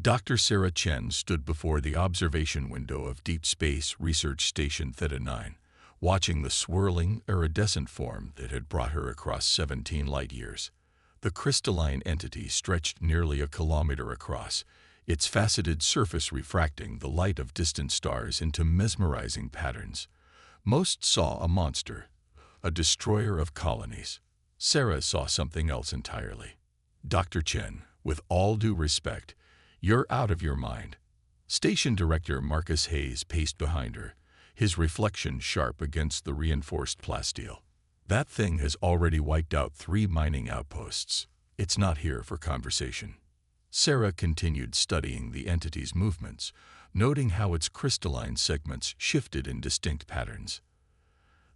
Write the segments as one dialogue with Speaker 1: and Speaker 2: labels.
Speaker 1: Dr. Sarah Chen stood before the observation window of Deep Space Research Station Theta 9, watching the swirling, iridescent form that had brought her across 17 light-years. The crystalline entity stretched nearly a kilometer across, its faceted surface refracting the light of distant stars into mesmerizing patterns. Most saw a monster, a destroyer of colonies. Sarah saw something else entirely. Dr. Chen, with all due respect, you're out of your mind. Station Director Marcus Hayes paced behind her, his reflection sharp against the reinforced plasteel. That thing has already wiped out 3 mining outposts. It's not here for conversation. Sarah continued studying the entity's movements, noting how its crystalline segments shifted in distinct patterns.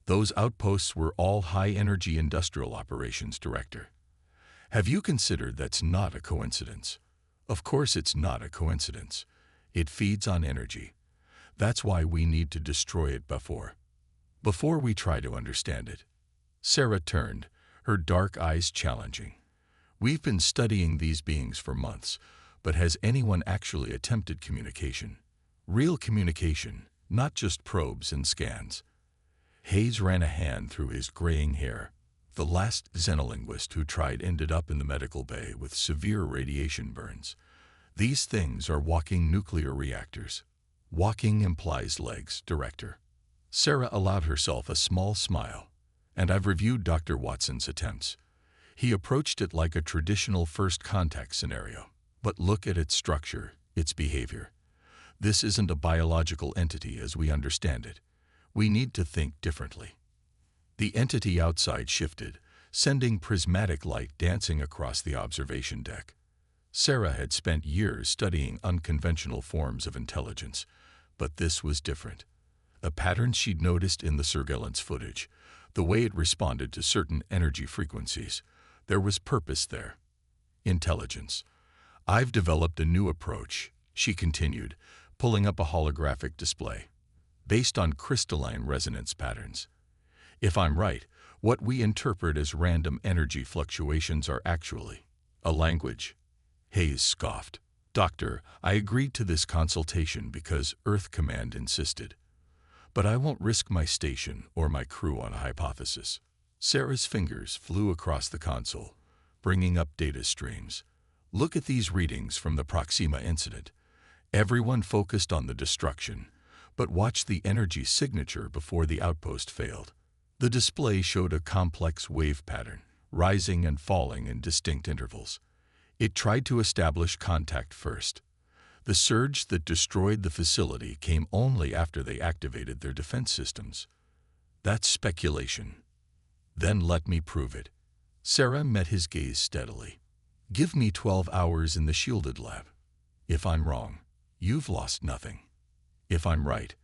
Speaker 1: Those outposts were all high-energy industrial operations, Director. Have you considered that's not a coincidence? Of course it's not a coincidence. It feeds on energy. That's why we need to destroy it before we try to understand it. Sarah turned, her dark eyes challenging. We've been studying these beings for months, but has anyone actually attempted communication? Real communication, not just probes and scans. Hayes ran a hand through his graying hair. The last xenolinguist who tried ended up in the medical bay with severe radiation burns. These things are walking nuclear reactors. Walking implies legs, Director. Sarah allowed herself a small smile. And I've reviewed Dr. Watson's attempts. He approached it like a traditional first contact scenario. But look at its structure, its behavior. This isn't a biological entity as we understand it. We need to think differently. The entity outside shifted, sending prismatic light dancing across the observation deck. Sarah had spent years studying unconventional forms of intelligence, but this was different. A pattern she'd noticed in the surveillance footage, the way it responded to certain energy frequencies. There was purpose there. Intelligence. I've developed a new approach, she continued, pulling up a holographic display, based on crystalline resonance patterns. If I'm right, what we interpret as random energy fluctuations are actually a language. Hayes scoffed. Doctor, I agreed to this consultation because Earth Command insisted. But I won't risk my station or my crew on a hypothesis. Sarah's fingers flew across the console, bringing up data streams. Look at these readings from the Proxima incident. Everyone focused on the destruction, but watch the energy signature before the outpost failed. The display showed a complex wave pattern, rising and falling in distinct intervals. It tried to establish contact first. The surge that destroyed the facility came only after they activated their defense systems. That's speculation. Then let me prove it. Sarah met his gaze steadily. Give me 12 hours in the shielded lab. If I'm wrong, you've lost nothing. If I'm right,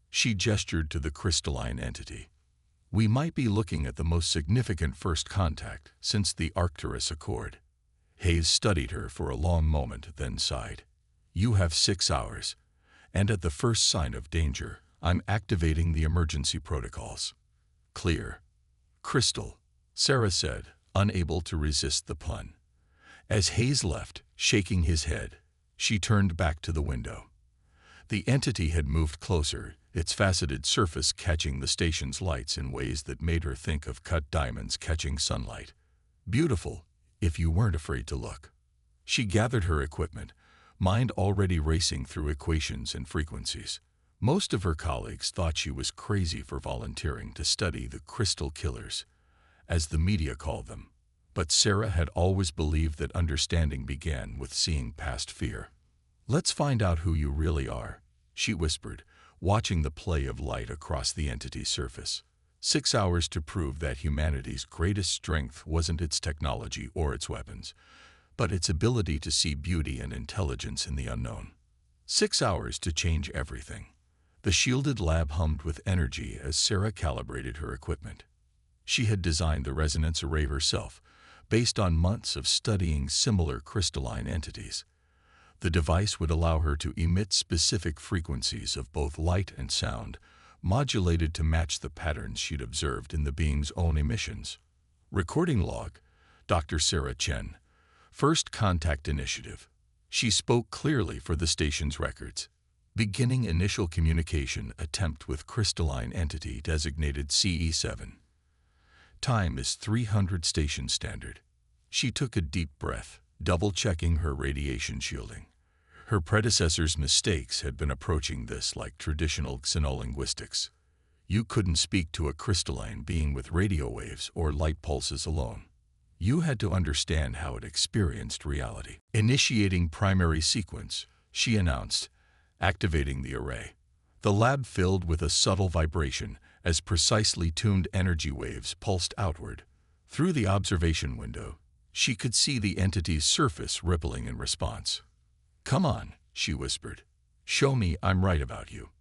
Speaker 1: she gestured to the crystalline entity. We might be looking at the most significant first contact since the Arcturus Accord. Hayes studied her for a long moment, then sighed. You have 6 hours, and at the first sign of danger, I'm activating the emergency protocols. Clear. Crystal, Sarah said, unable to resist the pun. As Hayes left, shaking his head, she turned back to the window. The entity had moved closer, its faceted surface catching the station's lights in ways that made her think of cut diamonds catching sunlight. Beautiful, if you weren't afraid to look. She gathered her equipment, mind already racing through equations and frequencies. Most of her colleagues thought she was crazy for volunteering to study the crystal killers, as the media called them. But Sarah had always believed that understanding began with seeing past fear. Let's find out who you really are, she whispered, watching the play of light across the entity's surface. 6 hours to prove that humanity's greatest strength wasn't its technology or its weapons, but its ability to see beauty and intelligence in the unknown. 6 hours to change everything. The shielded lab hummed with energy as Sarah calibrated her equipment. She had designed the resonance array herself, based on months of studying similar crystalline entities. The device would allow her to emit specific frequencies of both light and sound, modulated to match the patterns she'd observed in the being's own emissions. Recording log, Dr. Sarah Chen. First Contact Initiative. She spoke clearly for the station's records. Beginning initial communication attempt with crystalline entity designated CE7. Time is 300 station standard. She took a deep breath, double-checking her radiation shielding. Her predecessor's mistakes had been approaching this like traditional xenolinguistics. You couldn't speak to a crystalline being with radio waves or light pulses alone. You had to understand how it experienced reality. Initiating primary sequence, she announced, activating the array. The lab filled with a subtle vibration as precisely tuned energy waves pulsed outward. Through the observation window, she could see the entity's surface rippling in response. "Come on," she whispered. "Show me I'm right about you."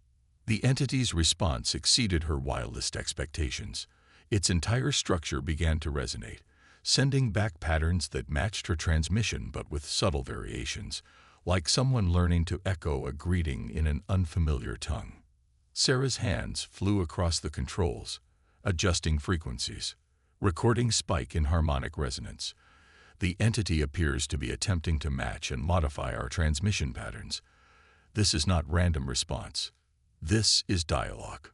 Speaker 1: The entity's response exceeded her wildest expectations. Its entire structure began to resonate, sending back patterns that matched her transmission but with subtle variations, like someone learning to echo a greeting in an unfamiliar tongue. Sarah's hands flew across the controls, adjusting frequencies. Recording spike in harmonic resonance. The entity appears to be attempting to match and modify our transmission patterns. This is not random response. This is dialogue.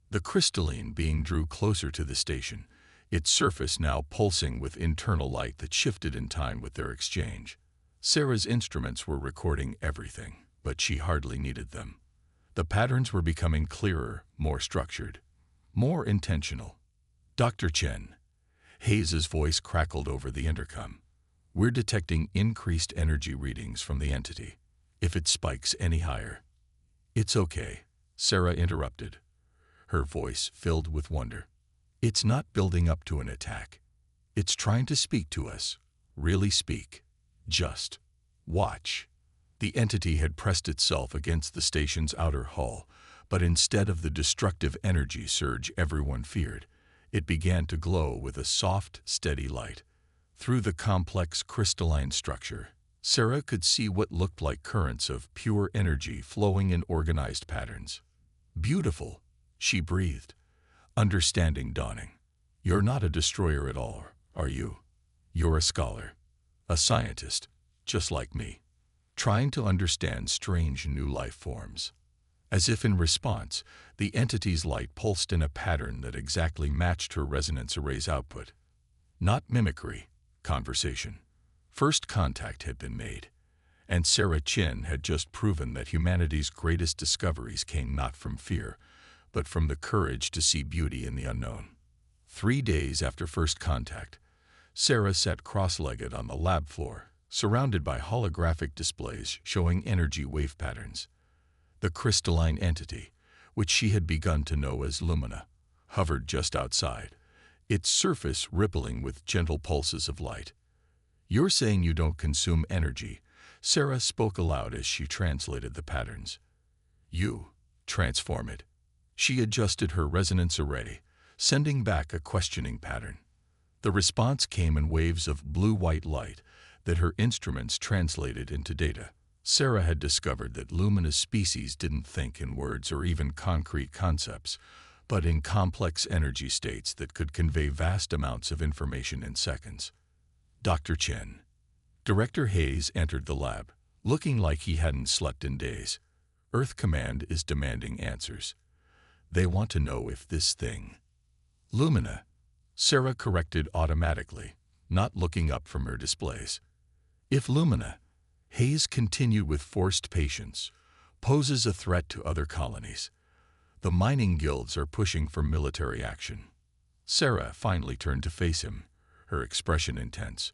Speaker 1: The crystalline being drew closer to the station, its surface now pulsing with internal light that shifted in time with their exchange. Sarah's instruments were recording everything, but she hardly needed them. The patterns were becoming clearer, more structured, more intentional. "Dr. Chen," Hayes's voice crackled over the intercom. "We're detecting increased energy readings from the entity. If it spikes any higher—" "It's okay," Sarah interrupted, her voice filled with wonder. "It's not building up to an attack. It's trying to speak to us. Really speak. Just watch." The entity had pressed itself against the station's outer hull, but instead of the destructive energy surge everyone feared, it began to glow with a soft, steady light. Through the complex crystalline structure, Sarah could see what looked like currents of pure energy flowing in organized patterns. "Beautiful," she breathed, understanding dawning. "You're not a destroyer at all, are you? You're a scholar, a scientist, just like me, trying to understand strange new life forms." As if in response, the entity's light pulsed in a pattern that exactly matched her resonance array's output. Not mimicry, conversation. First contact had been made, and Sarah Chin had just proven that humanity's greatest discoveries came not from fear, but from the courage to see beauty in the unknown. 3 days after first contact, Sarah sat cross-legged on the lab floor, surrounded by holographic displays showing energy wave patterns. The crystalline entity, which she had begun to know as Lumina, hovered just outside, its surface rippling with gentle pulses of light. "You're saying you don't consume energy," Sarah spoke aloud as she translated the patterns. "You transform it." She adjusted her resonance array, sending back a questioning pattern. The response came in waves of blue-white light that her instruments translated into data. Sarah had discovered that Lumina's species didn't think in words or even concrete concepts, but in complex energy states that could convey vast amounts of information in seconds. "Dr. Chen." Director Hayes entered the lab, looking like he hadn't slept in days. "Earth Command is demanding answers. They want to know if this thing—" "Lumina," Sarah corrected automatically, not looking up from her displays. "If Lumina," Hayes continued with forced patience, "poses a threat to other colonies, the mining guilds are pushing for military action." Sarah finally turned to face him, her expression intense.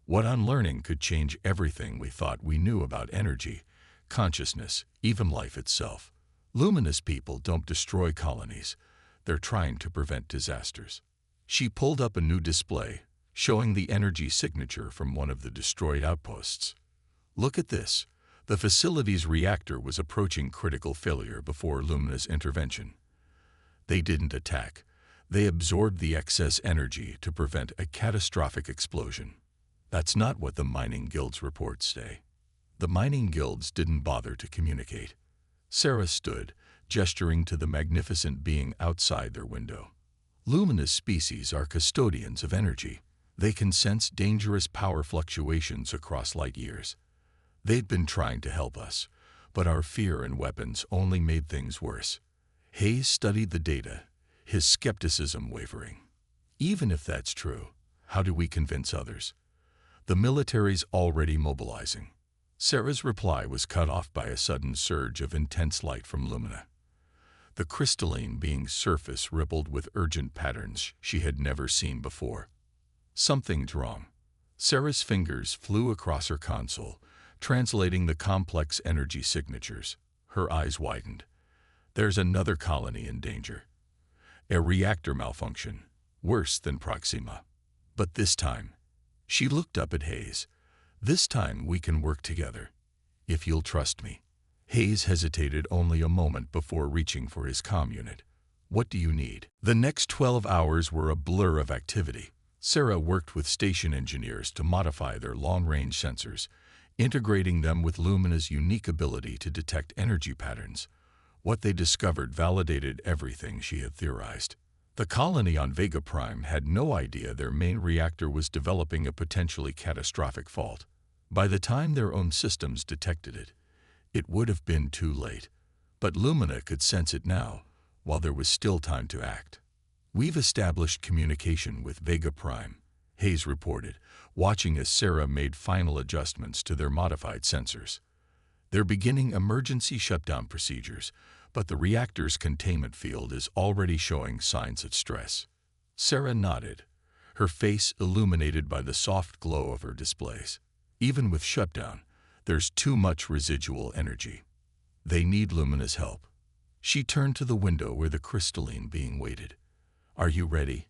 Speaker 1: "What unlearning could change everything we thought we knew about energy, consciousness, even life itself. Luminous people don't destroy colonies. They're trying to prevent disasters." She pulled up a new display, showing the energy signature from one of the destroyed outposts. "Look at this." The facility's reactor was approaching critical failure before Lumina's intervention. They didn't attack. They absorbed the excess energy to prevent a catastrophic explosion. That's not what the mining guilds reports say. The mining guilds didn't bother to communicate. Sarah stood, gesturing to the magnificent being outside their window. "Lumina's species are custodians of energy. They can sense dangerous power fluctuations across light years. They'd been trying to help us, but our fear and weapons only made things worse. Hayes studied the data, his skepticism wavering. Even if that's true, how do we convince others? The military's already mobilizing. Sarah's reply was cut off by a sudden surge of intense light from Lumina. The crystalline being's surface rippled with urgent patterns she had never seen before. Something's wrong. Sarah's fingers flew across her console, translating the complex energy signatures. Her eyes widened. There's another colony in danger. A reactor malfunction, worse than Proxima. But this time, she looked up at Hayes. This time we can work together, if you'll trust me. Hayes hesitated only a moment before reaching for his comm unit. What do you need? The next 12 hours were a blur of activity. Sarah worked with station engineers to modify their long-range sensors, integrating them with Lumina's unique ability to detect energy patterns. What they discovered validated everything she had theorized. The colony on Vega Prime had no idea their main reactor was developing a potentially catastrophic fault. By the time their own systems detected it, it would have been too late. But Lumina could sense it now, while there was still time to act. We've established communication with Vega Prime, Hayes reported, watching as Sarah made final adjustments to their modified sensors. They're beginning emergency shutdown procedures, but the reactor's containment field is already showing signs of stress. Sarah nodded, her face illuminated by the soft glow of her displays. Even with shutdown, there's too much residual energy. They need Lumina's help. She turned to the window where the crystalline being waited. Are you ready?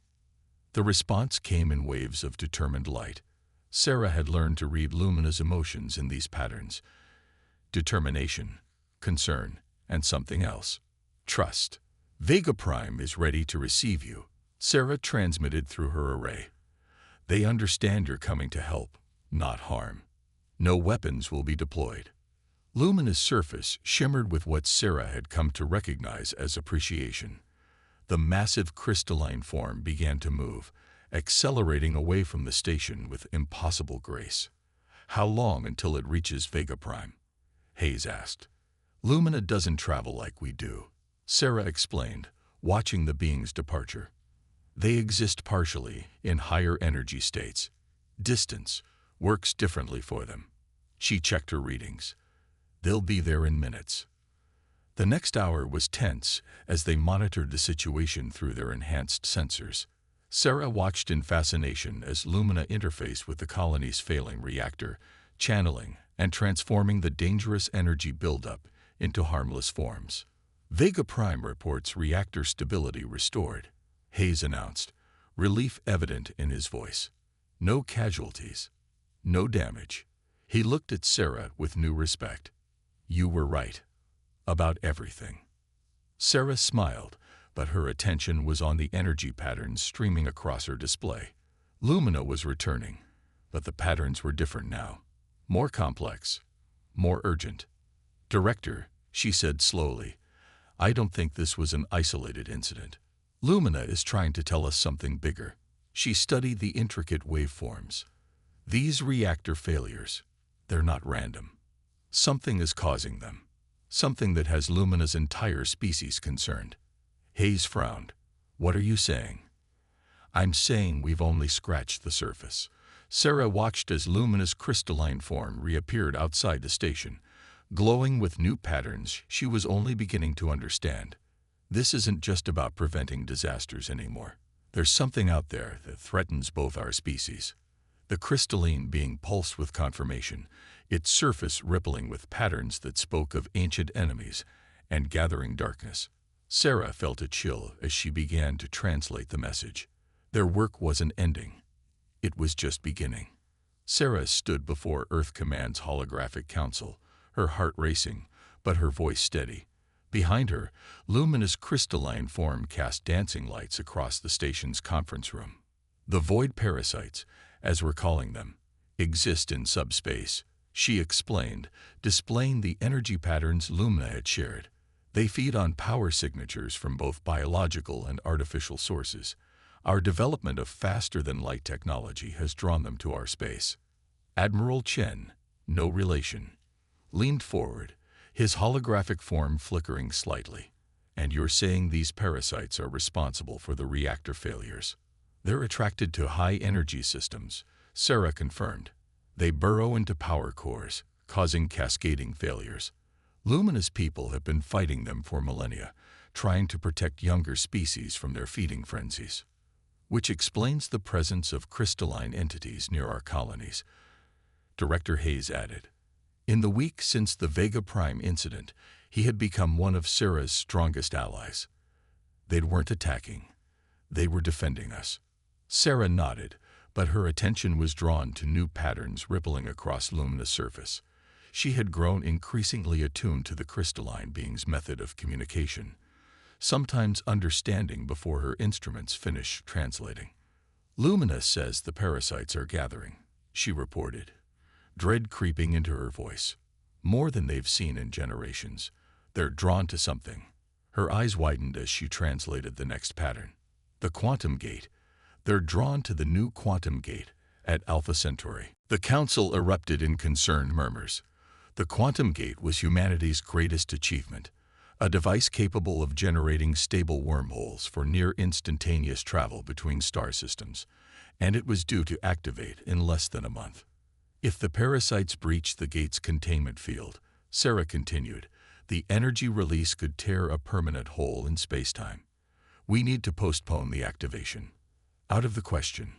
Speaker 1: The response came in waves of determined light. Sarah had learned to read Lumina's emotions in these patterns. Determination, concern, and something else. Trust. Vega Prime is ready to receive you, Sarah transmitted through her array. They understand you're coming to help, not harm. No weapons will be deployed. Lumina's surface shimmered with what Sarah had come to recognize as appreciation. The massive crystalline form began to move, accelerating away from the station with impossible grace. How long until it reaches Vega Prime? Hayes asked. Lumina doesn't travel like we do, Sarah explained, watching the being's departure. They exist partially in higher energy states. Distance works differently for them. She checked her readings. They'll be there in minutes. The next hour was tense as they monitored the situation through their enhanced sensors. Sarah watched in fascination as Lumina interfaced with the colony's failing reactor, channeling and transforming the dangerous energy buildup into harmless forms. Vega Prime reports reactor stability restored, Hayes announced, relief evident in his voice. No casualties, no damage. He looked at Sarah with new respect. You were right. About everything. Sarah smiled, but her attention was on the energy patterns streaming across her display. Lumina was returning, but the patterns were different now. More complex, more urgent. Director, she said slowly, I don't think this was an isolated incident. Lumina is trying to tell us something bigger. She studied the intricate waveforms. These reactor failures, they're not random. Something is causing them. Something that has Lumina's entire species concerned. Hayes frowned. What are you saying? I'm saying we've only scratched the surface. Sarah watched as Lumina's crystalline form reappeared outside the station, glowing with new patterns she was only beginning to understand. This isn't just about preventing disasters anymore. There's something out there that threatens both our species. The crystalline being pulsed with confirmation, its surface rippling with patterns that spoke of ancient enemies and gathering darkness. Sarah felt a chill as she began to translate the message. Their work wasn't ending. It was just beginning. Sarah stood before Earth Command's holographic council, her heart racing, but her voice steady. Behind her, Lumina's crystalline form cast dancing lights across the station's conference room. The void parasites, as we're calling them, exist in subspace, she explained, displaying the energy patterns Lumina had shared. They feed on power signatures from both biological and artificial sources. Our development of faster-than-light technology has drawn them to our space. Admiral Chen, no relation, leaned forward, his holographic form flickering slightly. "And you're saying these parasites are responsible for the reactor failures?" "They're attracted to high-energy systems," Sarah confirmed. "They burrow into power cores, causing cascading failures. Luminous people have been fighting them for millennia, trying to protect younger species from their feeding frenzies. Which explains the presence of crystalline entities near our colonies," Director Hayes added. In the week since the Vega Prime incident, he had become one of Sarah's strongest allies. "They weren't attacking. They were defending us." Sarah nodded, but her attention was drawn to new patterns rippling across Lumina's surface. She had grown increasingly attuned to the crystalline being's method of communication, sometimes understanding before her instruments finished translating. "Lumina says the parasites are gathering," she reported, dread creeping into her voice. "More than they've seen in generations. They're drawn to something." Her eyes widened as she translated the next pattern. "The quantum gate. They're drawn to the new quantum gate at Alpha Centauri." The council erupted in concerned murmurs. The quantum gate was humanity's greatest achievement, a device capable of generating stable wormholes for near-instantaneous travel between star systems, and it was due to activate in less than a month. "If the parasites breach the gate's containment field," Sarah continued, "the energy release could tear a permanent hole in space-time. We need to postpone the activation." "Out of the question,"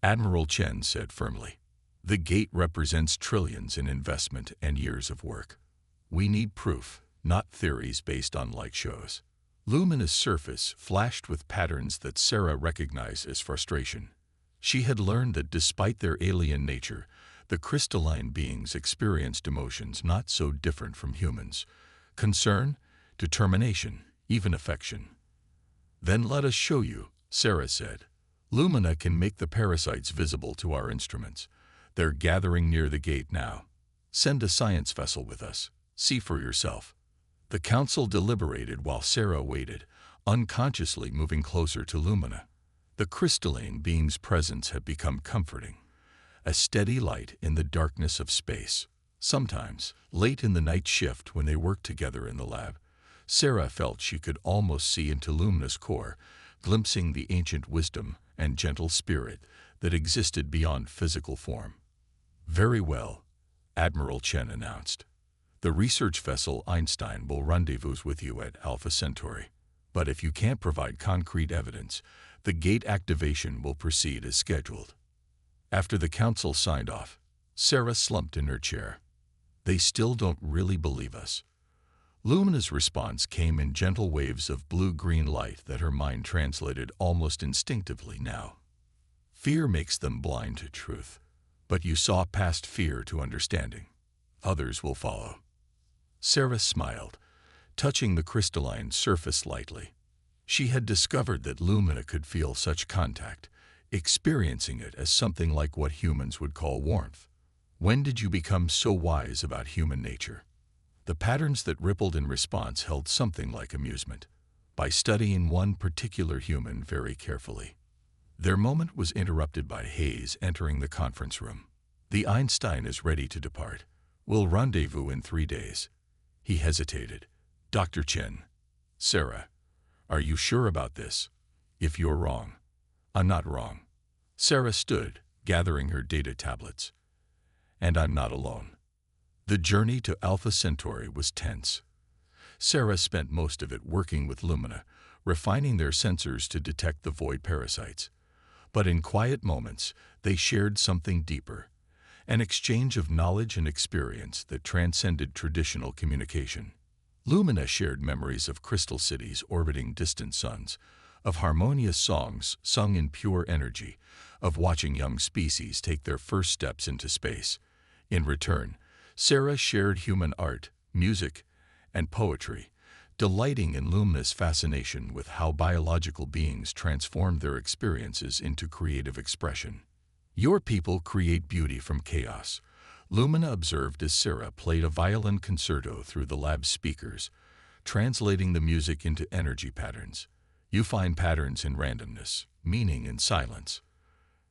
Speaker 1: Admiral Chen said firmly. "The gate represents trillions in investment and years of work. We need proof, not theories based on light shows." Lumina's surface flashed with patterns that Sarah recognized as frustration. She had learned that despite their alien nature, the crystalline beings experienced emotions not so different from humans: concern, determination, even affection. "Then let us show you," Sarah said. "Lumina can make the parasites visible to our instruments. They're gathering near the gate now. Send a science vessel with us. See for yourself." The council deliberated while Sarah waited, unconsciously moving closer to Lumina. The crystalline being's presence had become comforting, a steady light in the darkness of space. Sometimes, late in the night shift when they worked together in the lab, Sarah felt she could almost see into Lumina's core, glimpsing the ancient wisdom and gentle spirit that existed beyond physical form. "Very well," Admiral Chen announced. "The research vessel Einstein will rendezvous with you at Alpha Centauri. But if you can't provide concrete evidence, the gate activation will proceed as scheduled." After the council signed off, Sarah slumped in her chair. "They still don't really believe us." Lumina's response came in gentle waves of blue-green light that her mind translated almost instinctively now. "Fear makes them blind to truth. But you saw past fear to understanding. Others will follow." Sarah smiled, touching the crystalline surface lightly. She had discovered that Lumina could feel such contact, experiencing it as something like what humans would call warmth. "When did you become so wise about human nature?" The patterns that rippled in response held something like amusement. "By studying one particular human very carefully." Their moment was interrupted by Hayes entering the conference room. "The Einstein is ready to depart. We'll rendezvous in 3 days." He hesitated. "Dr. Chen." "Sarah, are you sure about this?" "If you're wrong." "I'm not wrong." Sarah stood, gathering her data tablets. "And I'm not alone." The journey to Alpha Centauri was tense. Sarah spent most of it working with Lumina, refining their sensors to detect the void parasites. But in quiet moments, they shared something deeper, an exchange of knowledge and experience that transcended traditional communication. Lumina shared memories of crystal cities orbiting distant suns, of harmonious songs sung in pure energy, of watching young species take their first steps into space. In return, Sarah shared human art, music, and poetry, delighting in Lumina's fascination with how biological beings transformed their experiences into creative expression. "Your people create beauty from chaos," Lumina observed as Sarah played a violin concerto through the lab's speakers, translating the music into energy patterns. "You find patterns in randomness, meaning in silence.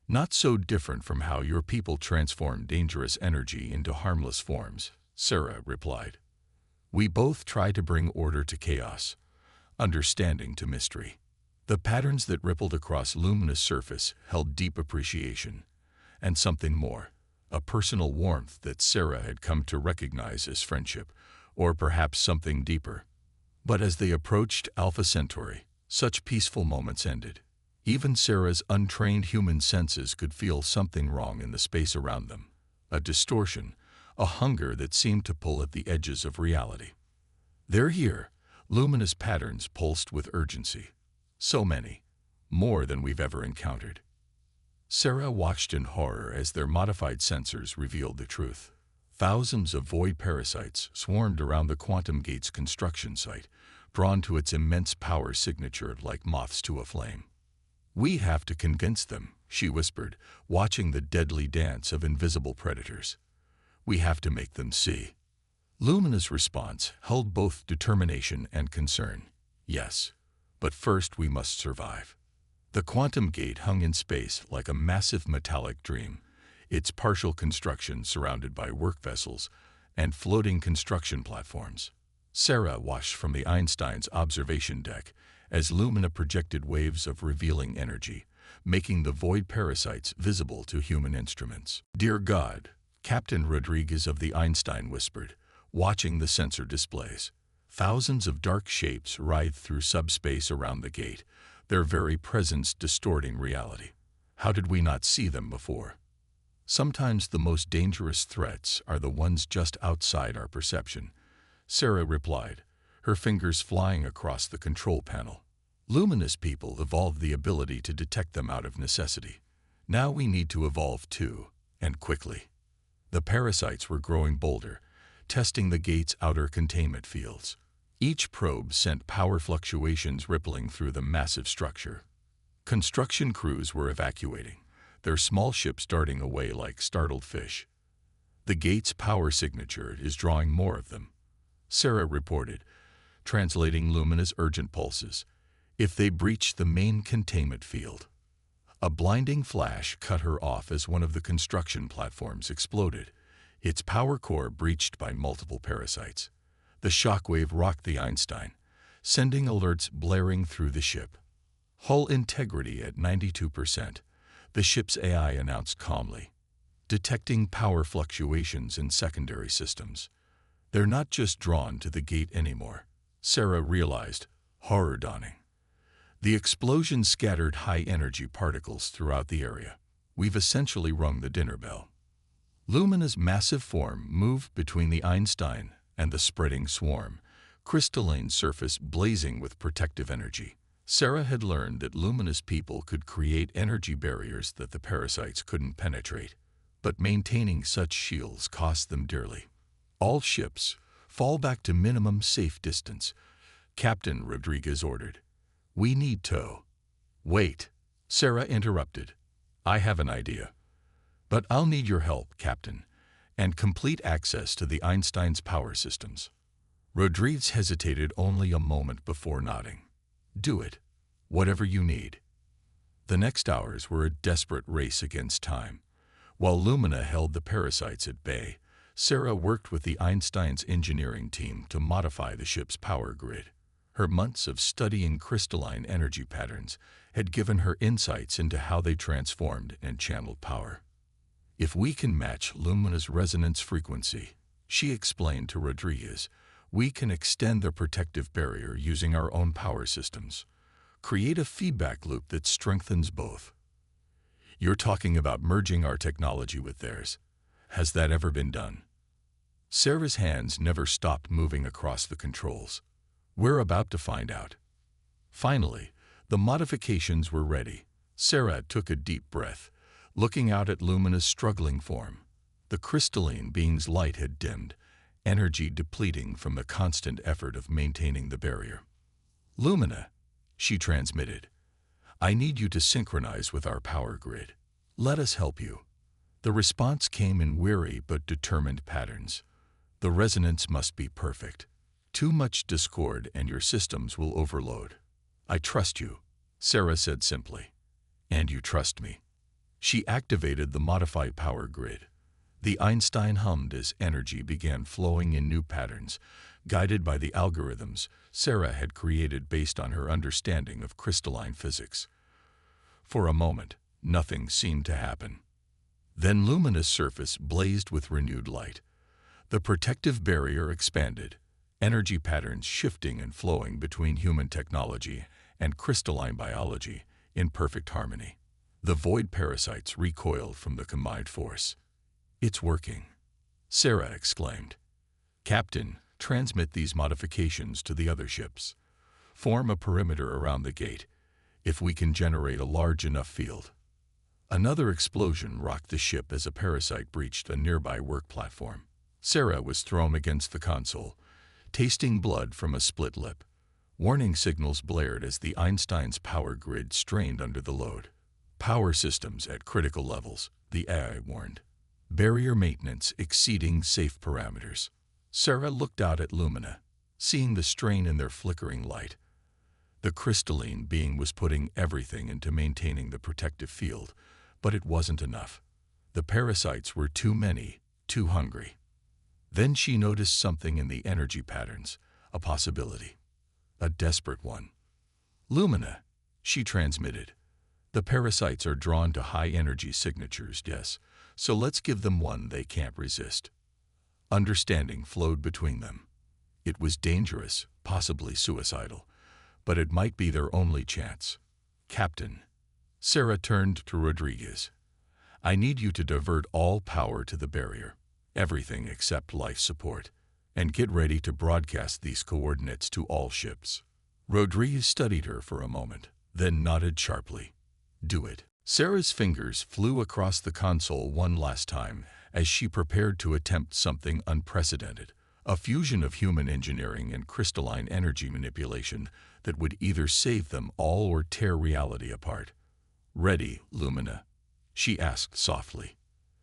Speaker 1: Not so different from how your people transform dangerous energy into harmless forms," Sarah replied. We both try to bring order to chaos, understanding to mystery. The patterns that rippled across Lumina's surface held deep appreciation, and something more, a personal warmth that Sarah had come to recognize as friendship, or perhaps something deeper. But as they approached Alpha Centauri, such peaceful moments ended. Even Sarah's untrained human senses could feel something wrong in the space around them, a distortion, a hunger that seemed to pull at the edges of reality. They're here, luminous patterns pulsed with urgency. So many, more than we've ever encountered. Sarah watched in horror as their modified sensors revealed the truth. Thousands of void parasites swarmed around the Quantum Gate's construction site, drawn to its immense power signature like moths to a flame. We have to convince them, she whispered, watching the deadly dance of invisible predators. We have to make them see. Lumina's response held both determination and concern. Yes, but first we must survive. The Quantum Gate hung in space like a massive metallic dream, its partial construction surrounded by work vessels and floating construction platforms. Sarah watched from the Einstein's observation deck as Lumina projected waves of revealing energy, making the void parasites visible to human instruments. Dear God, Captain Rodriguez of the Einstein whispered, watching the sensor displays. Thousands of dark shapes writhed through subspace around the gate, their very presence distorting reality. How did we not see them before? Sometimes the most dangerous threats are the ones just outside our perception, Sarah replied, her fingers flying across the control panel. Luminous people evolved the ability to detect them out of necessity. Now we need to evolve too, and quickly. The parasites were growing bolder, testing the gate's outer containment fields. Each probe sent power fluctuations rippling through the massive structure. Construction crews were evacuating, their small ships darting away like startled fish. The gate's power signature is drawing more of them, Sarah reported, translating Lumina's urgent pulses. If they breach the main containment field. A blinding flash cut her off as one of the construction platforms exploded, its power core breached by multiple parasites. The shockwave rocked the Einstein, sending alerts blaring through the ship. Hull integrity at 92%, the ship's AI announced calmly, detecting power fluctuations in secondary systems. They're not just drawn to the gate anymore, Sarah realized, horror dawning. The explosion scattered high-energy particles throughout the area. We've essentially rung the dinner bell. Lumina's massive form moved between the Einstein and the spreading swarm, crystalline surface blazing with protective energy. Sarah had learned that Lumina's people could create energy barriers that the parasites couldn't penetrate, but maintaining such shields cost them dearly. All ships, fall back to minimum safe distance, Captain Rodriguez ordered. We need tow. Wait, Sarah interrupted. I have an idea. But I'll need your help, Captain, and complete access to the Einstein's power systems. Rodriguez hesitated only a moment before nodding. Do it. Whatever you need. The next hours were a desperate race against time. While Lumina held the parasites at bay, Sarah worked with the Einstein's engineering team to modify the ship's power grid. Her months of studying crystalline energy patterns had given her insights into how they transformed and channeled power. If we can match Lumina's resonance frequency, she explained to Rodriguez, we can extend the protective barrier using our own power systems. Create a feedback loop that strengthens both. You're talking about merging our technology with theirs. Has that ever been done? Sarah's hands never stopped moving across the controls. We're about to find out. Finally, the modifications were ready. Sarah took a deep breath, looking out at Lumina's struggling form. The crystalline being's light had dimmed, energy depleting from the constant effort of maintaining the barrier. Lumina, she transmitted, I need you to synchronize with our power grid. Let us help you. The response came in weary but determined patterns. The resonance must be perfect. Too much discord and your systems will overload. I trust you, Sarah said simply. And you trust me. She activated the modified power grid. The Einstein hummed as energy began flowing in new patterns, guided by the algorithms Sarah had created based on her understanding of crystalline physics. For a moment, nothing seemed to happen. Then Lumina's surface blazed with renewed light. The protective barrier expanded, energy patterns shifting and flowing between human technology and crystalline biology in perfect harmony. The void parasites recoiled from the combined force. "It's working," Sarah exclaimed. "Captain, transmit these modifications to the other ships. Form a perimeter around the gate, if we can generate a large enough field." Another explosion rocked the ship as a parasite breached a nearby work platform. Sarah was thrown against the console, tasting blood from a split lip. Warning signals blared as the Einstein's power grid strained under the load. "Power systems at critical levels," the AI warned. "Barrier maintenance exceeding safe parameters." Sarah looked out at Lumina, seeing the strain in their flickering light. The crystalline being was putting everything into maintaining the protective field, but it wasn't enough. The parasites were too many, too hungry. Then she noticed something in the energy patterns, a possibility. A desperate one. "Lumina," she transmitted. "The parasites are drawn to high-energy signatures, yes, so let's give them one they can't resist." Understanding flowed between them. It was dangerous, possibly suicidal, but it might be their only chance. "Captain," Sarah turned to Rodriguez. "I need you to divert all power to the barrier, everything except life support, and get ready to broadcast these coordinates to all ships." Rodriguez studied her for a moment, then nodded sharply. "Do it." Sarah's fingers flew across the console one last time as she prepared to attempt something unprecedented, a fusion of human engineering and crystalline energy manipulation that would either save them all or tear reality apart. "Ready, Lumina?" she asked softly.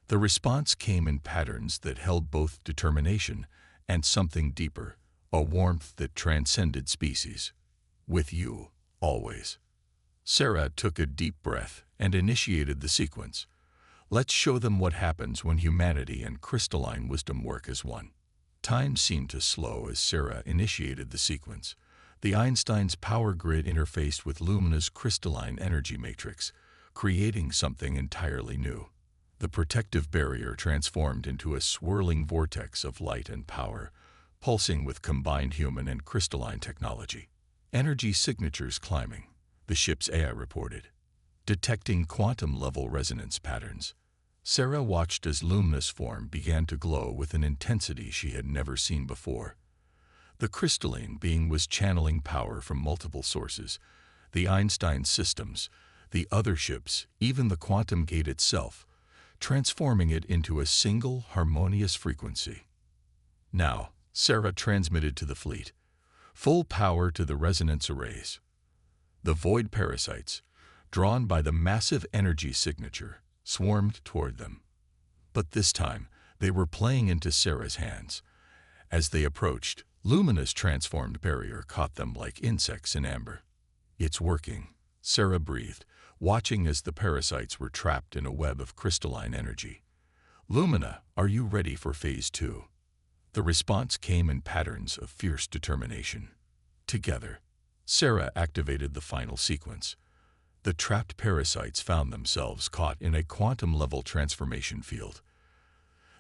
Speaker 1: The response came in patterns that held both determination and something deeper, a warmth that transcended species. "With you, always." Sarah took a deep breath and initiated the sequence. Let's show them what happens when humanity and crystalline wisdom work as one. Time seemed to slow as Sarah initiated the sequence. The Einstein's power grid interfaced with Lumina's crystalline energy matrix, creating something entirely new. The protective barrier transformed into a swirling vortex of light and power, pulsing with combined human and crystalline technology. Energy signatures climbing, the ship's AI reported. Detecting quantum-level resonance patterns. Sarah watched as Lumina's form began to glow with an intensity she had never seen before. The crystalline being was channeling power from multiple sources, the Einstein systems, the other ships, even the quantum gate itself, transforming it into a single harmonious frequency. Now, Sarah transmitted to the fleet. Full power to the resonance arrays. The void parasites, drawn by the massive energy signature, swarmed toward them. But this time, they were playing into Sarah's hands. As they approached, Lumina's transformed barrier caught them like insects in amber. "It's working," Sarah breathed, watching as the parasites were trapped in a web of crystalline energy. "Lumina, are you ready for Phase 2? The response came in patterns of fierce determination. Together, Sarah activated the final sequence. The trapped parasites found themselves caught in a quantum-level transformation field.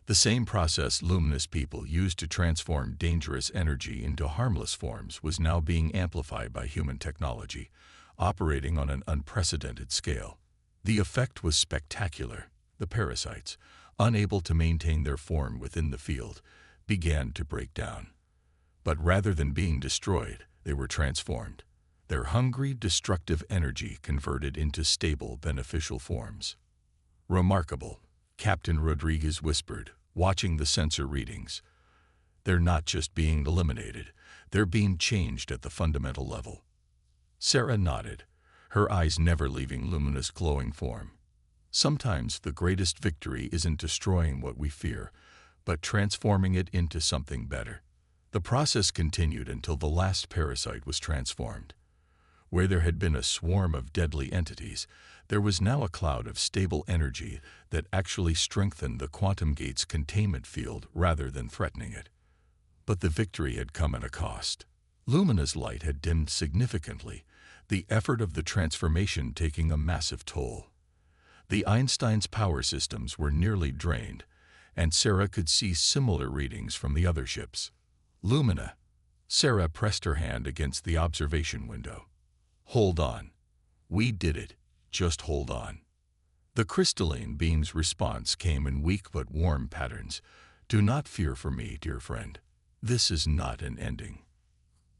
Speaker 1: The same process Lumina's people used to transform dangerous energy into harmless forms was now being amplified by human technology, operating on an unprecedented scale. The effect was spectacular. The parasites, unable to maintain their form within the field, began to break down. But rather than being destroyed, they were transformed. Their hungry, destructive energy converted into stable, beneficial forms. "Remarkable," Captain Rodriguez whispered, watching the sensor readings. "They're not just being eliminated, they're being changed at the fundamental level." Sarah nodded, her eyes never leaving Lumina's glowing form. Sometimes the greatest victory isn't destroying what we fear, but transforming it into something better. The process continued until the last parasite was transformed. Where there had been a swarm of deadly entities, there was now a cloud of stable energy that actually strengthened the quantum gate's containment field rather than threatening it. But the victory had come at a cost. Lumina's light had dimmed significantly, the effort of the transformation taking a massive toll. The Einstein's power systems were nearly drained, and Sarah could see similar readings from the other ships. Lumina. Sarah pressed her hand against the observation window. Hold on. We did it. Just hold on. The crystalline beam's response came in weak but warm patterns. Do not fear for me, dear friend. This is not an ending.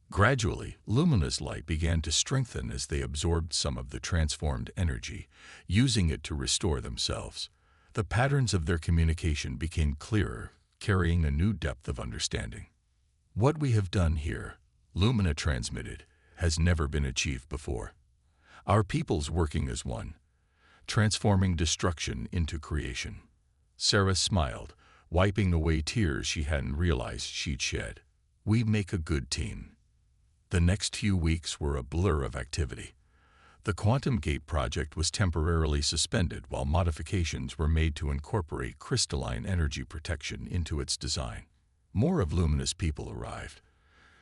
Speaker 1: Gradually, Lumina's light began to strengthen as they absorbed some of the transformed energy, using it to restore themselves. The patterns of their communication became clearer, carrying a new depth of understanding. What we have done here, Lumina transmitted, has never been achieved before. Our peoples working as one, transforming destruction into creation. Sarah smiled, wiping away tears she hadn't realized she'd shed. We make a good team. The next few weeks were a blur of activity. The Quantum Gate project was temporarily suspended while modifications were made to incorporate crystalline energy protection into its design. More of Lumina's people arrived,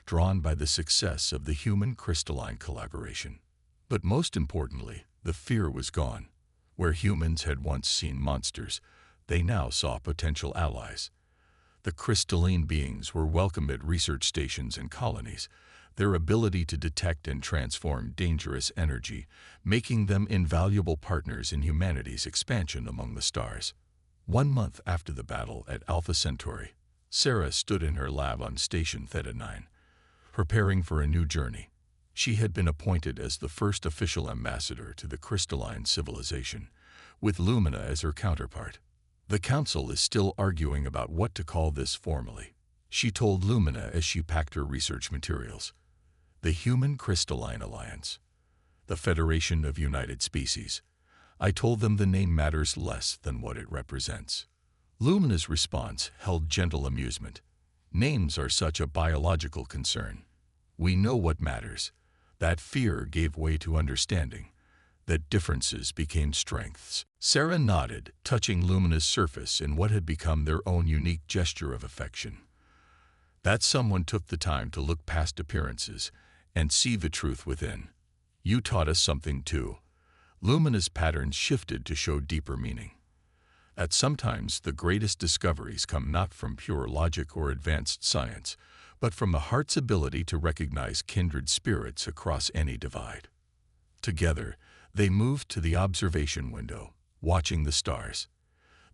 Speaker 1: drawn by the success of the human-crystalline collaboration. But most importantly, the fear was gone. Where humans had once seen monsters, they now saw potential allies. The crystalline beings were welcome at research stations and colonies, their ability to detect and transform dangerous energy, making them invaluable partners in humanity's expansion among the stars. 1 month after the battle at Alpha Centauri, Sarah stood in her lab on Station Theta 9, preparing for a new journey. She had been appointed as the first official ambassador to the crystalline civilization, with Lumina as her counterpart. The Council is still arguing about what to call this formally, she told Lumina as she packed her research materials. The Human Crystalline Alliance. The Federation of United Species. I told them the name matters less than what it represents. Lumina's response held gentle amusement. Names are such a biological concern. We know what matters. That fear gave way to understanding. That differences became strengths. Sarah nodded, touching Lumina's surface in what had become their own unique gesture of affection. That someone took the time to look past appearances and see the truth within. You taught us something too. Lumina's patterns shifted to show deeper meaning. That sometimes the greatest discoveries come not from pure logic or advanced science, but from the heart's ability to recognize kindred spirits across any divide. Together, they moved to the observation window, watching the stars.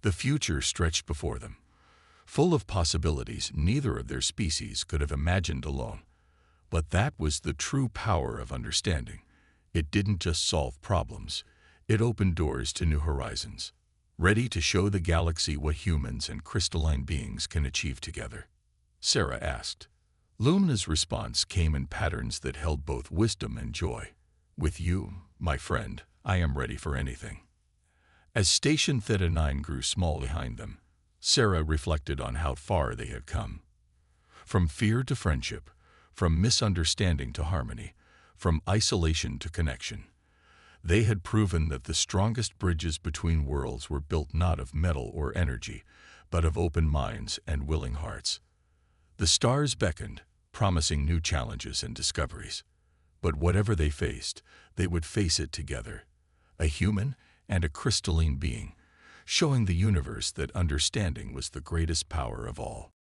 Speaker 1: The future stretched before them, full of possibilities neither of their species could have imagined alone. But that was the true power of understanding. It didn't just solve problems, it opened doors to new horizons, ready to show the galaxy what humans and crystalline beings can achieve together. Sarah asked. Lumina's response came in patterns that held both wisdom and joy. With you, my friend, I am ready for anything. As Station Theta 9 grew small behind them, Sarah reflected on how far they had come. From fear to friendship, from misunderstanding to harmony, from isolation to connection. They had proven that the strongest bridges between worlds were built not of metal or energy, but of open minds and willing hearts. The stars beckoned, promising new challenges and discoveries. But whatever they faced, they would face it together, a human and a crystalline being, showing the universe that understanding was the greatest power of all.